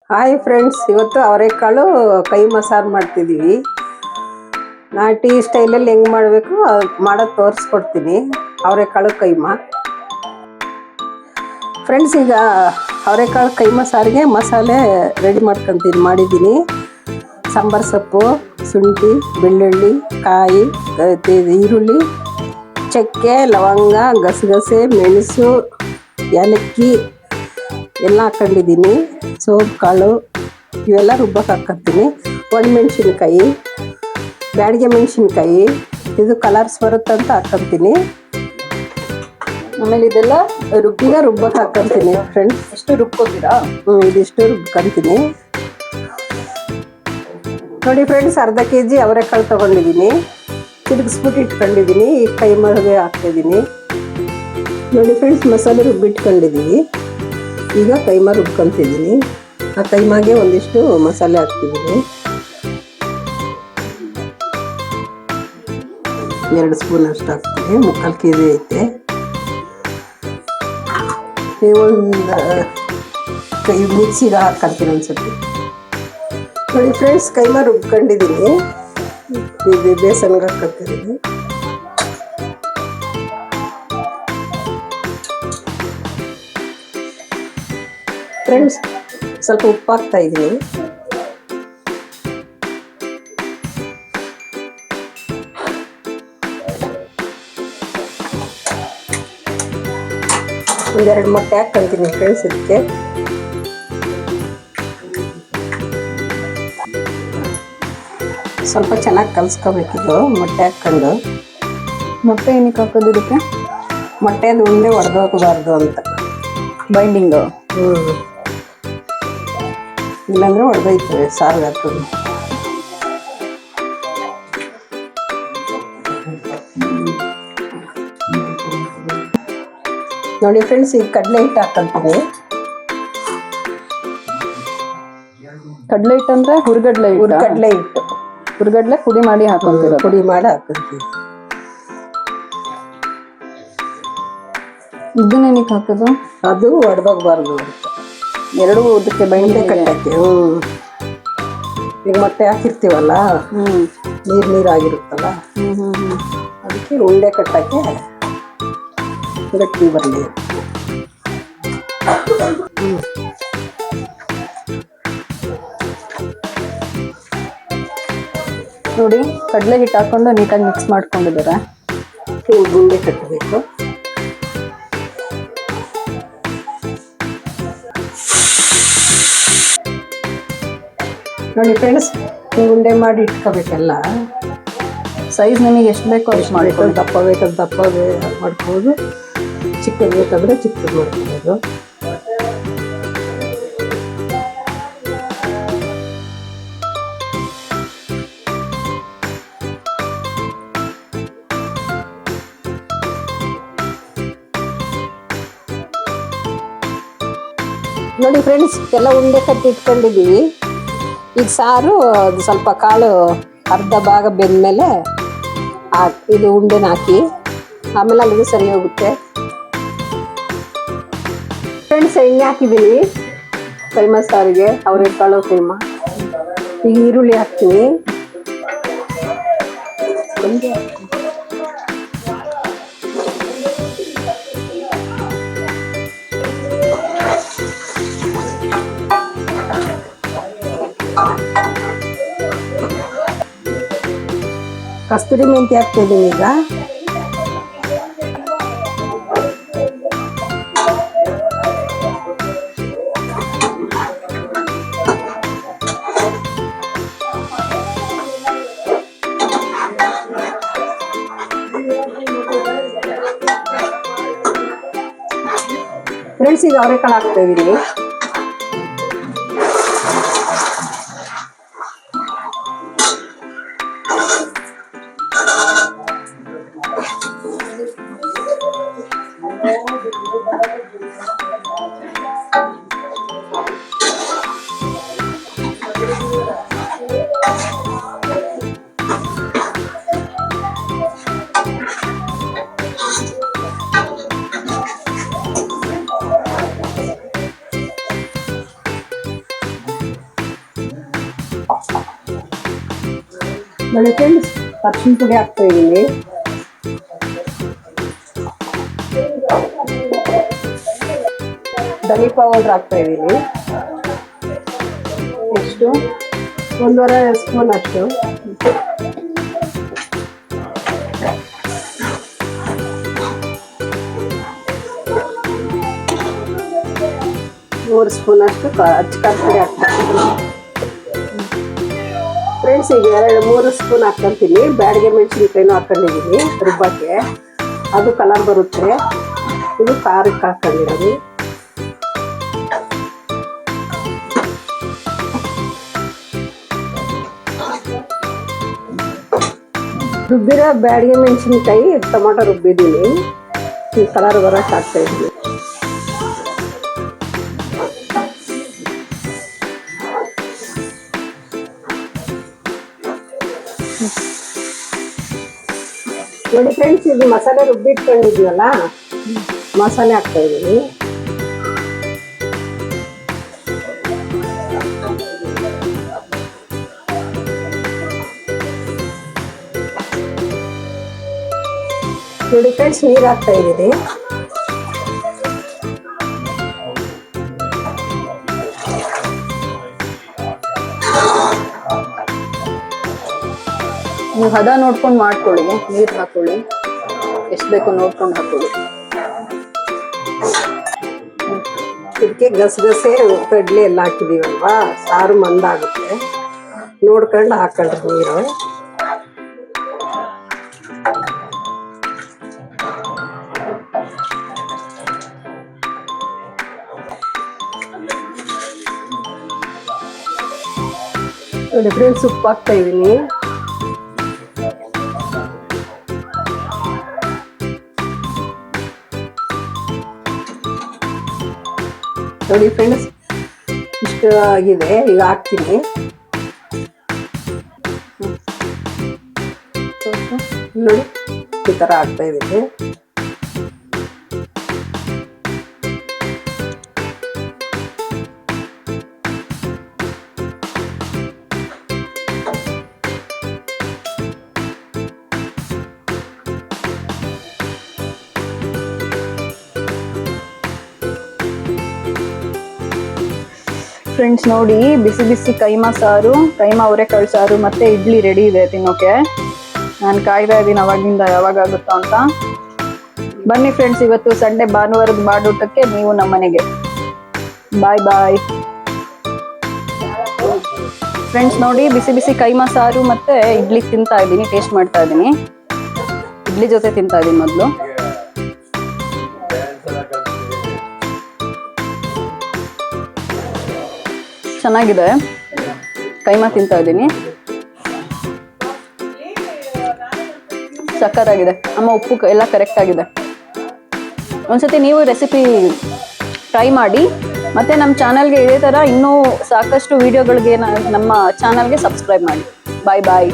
Hi friends, ಇವತ್ತು ಅವರೆಕಾಳು ಕೈಮಾ ಸಾರು ಮಾಡ್ತಿದ್ದೀವಿ. ನಾಟಿ ಸ್ಟೈಲಲ್ಲಿ ಹೆಂಗೆ ಮಾಡಬೇಕು ಮಾಡೋದು ತೋರಿಸ್ಕೊಡ್ತೀನಿ. ಅವರೆಕಾಳು ಕೈಮಾ. ಫ್ರೆಂಡ್ಸ್, ಈಗ ಅವರೆಕಾಳು ಕೈಮಾ ಸಾರಿಗೆ ಮಸಾಲೆ ರೆಡಿ ಮಾಡಿದ್ದೀನಿ. ಸಾಂಬಾರು ಸೊಪ್ಪು, ಶುಂಠಿ, ಬೆಳ್ಳುಳ್ಳಿ, ಕಾಯಿ, ಈರುಳ್ಳಿ, ಚಕ್ಕೆ, ಲವಂಗ, ಗಸಗಸೆ, ಮೆಣಸು, ಏಲಕ್ಕಿ ಎಲ್ಲ ಹಾಕೊಂಡಿದ್ದೀನಿ. ಸೋಂಪು ಕಾಳು ಇವೆಲ್ಲ ರುಬ್ಬಕ್ಕೆ ಹಾಕ್ಕೊತೀನಿ. ಒಣಮೆಣ್ಸಿನ್ಕಾಯಿ, ಬ್ಯಾಡಿಗೆ ಮೆಣಸಿನ್ಕಾಯಿ, ಇದು ಕಲರ್ಸ್ ಬರುತ್ತಂತ ಹಾಕ್ಕೊತೀನಿ. ಆಮೇಲೆ ಇದೆಲ್ಲ ರುಬ್ಬಕ್ಕೆ ಹಾಕ್ಕೊತೀನಿ ಫ್ರೆಂಡ್ಸ್. ಎಷ್ಟು ರುಬ್ಕೋತೀರಾ? ಇದಿಷ್ಟು ರುಬ್ಕೊತೀನಿ. ನೋಡಿ ಫ್ರೆಂಡ್ಸ್, ಅರ್ಧ kg ಅವರೆಕಾಳು ತೊಗೊಂಡಿದ್ದೀನಿ. ತಿರುಗಿಸ್ಬಿಟ್ಟು ಇಟ್ಕೊಂಡಿದ್ದೀನಿ. ಈಗ ಕೈಮಾಗೆ ಹಾಕ್ತಾಯಿದ್ದೀನಿ. ನೋಡಿ ಫ್ರೆಂಡ್ಸ್, ಮಸಾಲೆ ರುಬ್ಬಿಟ್ಕೊಂಡಿದ್ದೀವಿ. ಈಗ ಕೈಮಾ ರುಬ್ಕೊತಿದ್ದೀನಿ. ಆ ಕೈಮಾಗೆ ಒಂದಿಷ್ಟು ಮಸಾಲೆ ಹಾಕ್ತಿದ್ದೀನಿ. 2 ಸ್ಪೂನ್ ಅಷ್ಟು ಹಾಕ್ತೀನಿ. 3/4 kg ಐತೆ. ಒಂದು ಕೈ ಮಿಕ್ಸಿಗೆ ಹಾಕ್ಕೊಳ್ತೀನಿ ಒಂದ್ಸತಿ. ನೋಡಿ ಫ್ರೆಂಡ್ಸ್, ಕೈಮಾ ರುಬ್ಕೊಂಡಿದ್ದೀನಿ. ಇದು ಬೇಸನ್ಗೆ ಹಾಕ್ಕೊಳ್ತಿದ್ದೀನಿ. ಫ್ರೆಂಡ್ಸ್, ಸ್ವಲ್ಪ ಉಪ್ಪು ಹಾಕ್ತಾ ಇದ್ದೀನಿ. ಒಂದೆರಡು ಮೊಟ್ಟೆ ಹಾಕ್ಕೊಂತೀನಿ ಫ್ರೆಂಡ್ಸ್. ಇದಕ್ಕೆ ಸ್ವಲ್ಪ ಚೆನ್ನಾಗಿ ಕಲಿಸ್ಕೋಬೇಕಿದು. ಮೊಟ್ಟೆ ಹಾಕ್ಕೊಂಡು. ಮೊಟ್ಟೆ ಏನಕ್ಕೆ ಹಾಕೋದು ಇದಕ್ಕೆ? ಮೊಟ್ಟೆದು ಉಂಡೆ ಹೊಡೆದೋಗಬಾರ್ದು ಅಂತ. ಬೈಂಡಿಂಗು. ಇಲ್ಲಾಂದ್ರೆ ಹೊಡೆದೋಯ್ತವೆ ಸಾರಿಗೆ ಹಾಕೋದು. ನೋಡಿ ಫ್ರೆಂಡ್ಸ್, ಈಗ ಕಡಲೆ ಹಿಟ್ಟು ಹಾಕ್ಕೊಂತೀನಿ. ಕಡಲೆ ಹಿಟ್ಟು ಅಂದ್ರೆ ಹುರ್ಗಡ್ಲೆ ಹಿಟ್ಟು. ಹುರ್ಗಡ್ಲೆ ಪುಡಿ ಮಾಡಿ ಹಾಕೊಂತೀರ? ಪುಡಿ ಮಾಡಿ ಹಾಕೊಂತೀವಿ. ಇದನ್ನೇನಕ್ಕೆ ಹಾಕೋದು? ಅದು ಹೊಡೆದೋಗ್ಬಾರ್ದು ಅಂತ. ಎರಡು ಇದಕ್ಕೆ ಬೈಂಡೆ ಕಟ್ಟಕ್ಕೆ. ಈಗ ಮೊಟ್ಟೆ ಹಾಕಿರ್ತೀವಲ್ಲ, ನೀರಾಗಿರುತ್ತಲ್ಲ, ಅದಕ್ಕೆ ಉಂಡೆ ಕಟ್ಟಕ್ಕೆ ಗಟ್ಟಿ ಬರಲಿ. ನೋಡಿ, ಕಡಲೆ ಹಿಟ್ಟು ಹಾಕೊಂಡು ನೀಟಾಗಿ ಮಿಕ್ಸ್ ಮಾಡ್ಕೊಂಡಿದ್ದಾರೆ. ಗುಂಡೆ ಕಟ್ಟಬೇಕು. ನೋಡಿ ಫ್ರೆಂಡ್ಸ್, ಉಂಡೆ ಮಾಡಿ ಇಟ್ಕೋಬೇಕೆಲ್ಲ. ಸೈಜ್ ನಿಮಗೆ ಎಷ್ಟು ಬೇಕೋ ಅಷ್ಟು ಮಾಡ್ಕೊಂಡು. ದಪ್ಪ ಬೇಕಾದ್ರೆ ದಪ್ಪ ಮಾಡ್ಬೋದು, ಚಿಕ್ಕದು ಬೇಕಾದ್ರೆ ಚಿಕ್ಕದು ಮಾಡ್ಕೋಬೋದು. ನೋಡಿ ಫ್ರೆಂಡ್ಸ್, ಎಲ್ಲ ಉಂಡೆ ಕಟ್ಟಿ ಇಟ್ಕೊಂಡಿದ್ದೀವಿ. ಈಗ ಸಾರು ಅದು ಸ್ವಲ್ಪ ಕಾಳು ಅರ್ಧ ಭಾಗ ಬೆಂದ್ಮೇಲೆ ಇದು ಉಂಡೆನ ಹಾಕಿ ಆಮೇಲೆ ಅಲ್ಲಿಗೆ ಸರಿ ಹೋಗುತ್ತೆ. ಫ್ರೆಂಡ್ಸ್, ಎಣ್ಣೆ ಹಾಕಿದ್ದೀನಿ ಕೈಮಾ ಸಾರಿಗೆ, ಅವರೆಕಾಳು ಕೈಮಾ. ಈಗ ಈರುಳ್ಳಿ ಹಾಕ್ತೀನಿ. ಕಸ್ತೂರಿ ಮೆಂತ್ಯ ಹಾಕ್ತಿದ್ದೀನಿ ಈಗ. ಫ್ರೆಂಡ್ಸ್, ಈಗ ಅವರೆಕಾಳು ಹಾಕ್ತಾ ಇದ್ದೀನಿ. ನೋಡಿ ಫ್ರೆಂಡ್ಸ್, ಅರಿಶಿನ ಪುಡಿ ಹಾಕ್ತಾ ಇದ್ದೀನಿ. ಧನಿ ಪೌಡರ್ ಹಾಕ್ತಾ ಇದ್ದೀನಿ. ಎಷ್ಟು? 1.5 ಸ್ಪೂನ್ ಅಷ್ಟು. ಮೂರು ಸ್ಪೂನ್ ಅಷ್ಟು ಅಚ್ಚಕಾರದ ಪುಡಿ ಹಾಕ್ತೀನಿ ಫ್ರೆಂಡ್ಸ್. ಈಗ 2-3 ಸ್ಪೂನ್ ಹಾಕ್ಕೊಂತೀನಿ. ಬ್ಯಾಡಗೆ ಮೆಣಸಿನ್ಕಾಯಿನೂ ಹಾಕೊಂಡಿದ್ದೀನಿ ರುಬ್ಬಕ್ಕೆ, ಅದು ಕಲರ್ ಬರುತ್ತೆ. ಇದು ಖಾರಕ್ಕೆ ಹಾಕೊಂಡಿದ್ದೀನಿ. ರುಬ್ಬಿರೋ ಬ್ಯಾಡಗೆ ಮೆಣಸಿನ್ಕಾಯಿ ಟೊಮೊಟೊ ರುಬ್ಬಿದ್ದೀನಿ. ಈ ಕಲರ್ ಬರೋಕ್ಕೆ ಹಾಕ್ತಾ ಇದ್ದೀನಿ. ನೋಡಿ ಫ್ರೆಂಡ್ಸ್, ಇದು ಮಸಾಲೆ ರುಬ್ಬಿಟ್ಕೊಂಡಿದ್ವಲ್ಲ, ಮಸಾಲೆ ಹಾಕ್ತಾ ಇದ್ದೀನಿ. ನೋಡಿ ಫ್ರೆಂಡ್ಸ್, ನೀರು ಹಾಕ್ತಾ ಇದ್ದೀನಿ. ನೀವು ಹದ ನೋಡ್ಕೊಂಡು ಮಾಡ್ಕೊಳ್ಳಿ, ನೀರು ಹಾಕೊಳ್ಳಿ, ಎಷ್ಟು ಬೇಕೋ ನೋಡ್ಕೊಂಡು ಹಾಕೊಳ್ಳಿ. ಇದಕ್ಕೆ ಗಸಗಸೆ ಕಡ್ಲೆ ಎಲ್ಲ ಹಾಕಿದೀವಲ್ವಾ, ಸಾರು ಮಂದಾಗುತ್ತೆ. ನೋಡ್ಕೊಂಡು ಹಾಕೊಂಡ್ರಿ ನೀರು. ನೋಡಿ ಫ್ರೆಂಡ್ಸ್, ಉಪ್ಪು ಹಾಕ್ತಾ ಇದ್ದೀನಿ. ನೋಡಿ ಫ್ರೆಂಡ್ಸ್, ಇಷ್ಟು ಆಗಿದೆ. ಈಗ ಹಾಕ್ತೀನಿ. ನೋಡಿ ಈ ಥರ ಹಾಕ್ತಾ ಇದ್ದೀನಿ. ಫ್ರೆಂಡ್ಸ್ ನೋಡಿ, ಬಿಸಿ ಬಿಸಿ ಕೈಮಾ ಸಾರು, ಕೈಮಾ ಅವರೆಕಾಳು ಸಾರು ಮತ್ತೆ ಇಡ್ಲಿ ರೆಡಿ ಇದೆ ತಿನ್ನೋಕೆ. ನಾನು ಕಾಯ್ತಾ ಇದ್ದೀನಿ ಅವಾಗಿಂದ ಯಾವಾಗ ಆಗುತ್ತೋ ಅಂತ. ಬನ್ನಿ ಫ್ರೆಂಡ್ಸ್, ಇವತ್ತು ಸಂಡೇ ಭಾನುವಾರದ ಬಾಡೂಟಕ್ಕೆ ನೀವು ನಮ್ಮನೆಗೆ. ಬಾಯ್ ಬಾಯ್ ಫ್ರೆಂಡ್ಸ್. ನೋಡಿ, ಬಿಸಿ ಬಿಸಿ ಕೈಮಾ ಸಾರು ಮತ್ತೆ ಇಡ್ಲಿ ತಿಂತಾ ಇದ್ದೀನಿ, ಟೇಸ್ಟ್ ಮಾಡ್ತಾ ಇದ್ದೀನಿ. ಇಡ್ಲಿ ಜೊತೆ ತಿಂತಾ ಇದ್ದೀನಿ ಮೊದಲು. ಚೆನ್ನಾಗಿದೆ. ಕೈಮಾ ತಿಂತಾ ಇದ್ದೀನಿ, ಸಕ್ಕತ್ತಾಗಿದೆ. ಅಮ್ಮ ಉಪ್ಪು ಎಲ್ಲ ಕರೆಕ್ಟ್ ಆಗಿದೆ. ಒಂದ್ಸತಿ ನೀವು ರೆಸಿಪಿ ಟ್ರೈ ಮಾಡಿ. ಮತ್ತೆ ನಮ್ಮ ಚಾನಲ್ಗೆ ಇದೇ ಥರ ಇನ್ನೂ ಸಾಕಷ್ಟು ವಿಡಿಯೋಗಳಿಗೆ ನಮ್ಮ ಚಾನಲ್ಗೆ ಸಬ್ಸ್ಕ್ರೈಬ್ ಮಾಡಿ. ಬಾಯ್ ಬಾಯ್.